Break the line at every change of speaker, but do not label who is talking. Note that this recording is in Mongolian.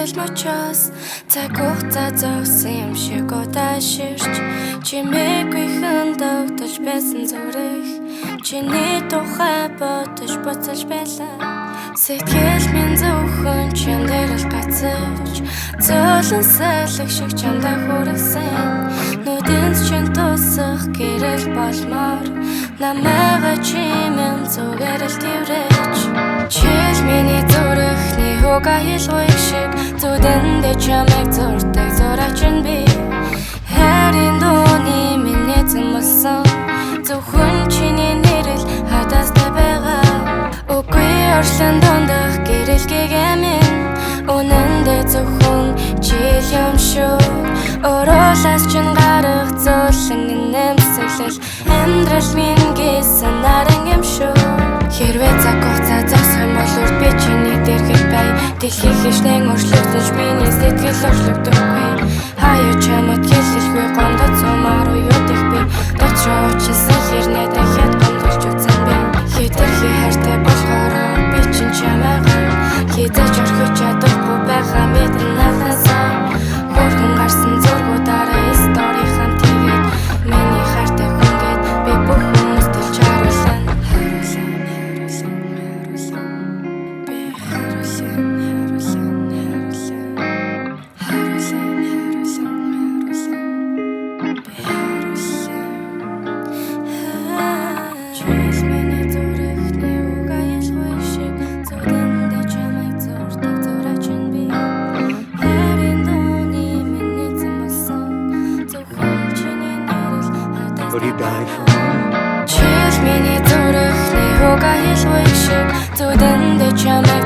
Чил мочос цагух зазуусан юм шиг удааширч чимээгүй хандагтаж байсан зүрх чиний тухай бодож буцаж байлаа сэтгэл минь зөвхөн чим дээр л гацж зөөлөн сэлэх шиг чамдаа хүрсэн нүдэнд чин тусах гэрэл болмоор намайга чимэн зүгээр л тэрэж чил миний зүрхний хуга хэлгүй шиг зүдэндээ чамайг зурдаг зураач нь би харин дууны миний зэмэлсэн зөвхөн чиний нэрэл хадастай байгаа үгүй оршлон дондох гэрэлгээ минь үнэндээ зөвхөн чил юм шүү ороолаас чин гарах зөөлөн нэмсэглэл амьдрал минь гэсэн наран юм шүү хэрвээ цаг хугацаа зогсох юм бол үрд би чиний дэргэд бай дэлхийг хичнээн өөрчлөгдөж миний сэтгэл өөрчлөгдөхгүй хаяа чамд хэлэлгүй гондод цумаар уюудах би дотроо чилсэн хэрнээ дахиад гондолж үзэн би хэтэрхий хайртай болохоор би чин чамайгаа хизээч орхиж чадахгүй байгаа мэдэн надаасаа хөргөн гарсан зургуудаараа стори хамт хийгээд миний хайртай хүнгээд би бүх хүмүүст илж харуулсан
What do you die for?
Чил миний зүрхний хуга хэлгүй шиг зүдэндээ чамайг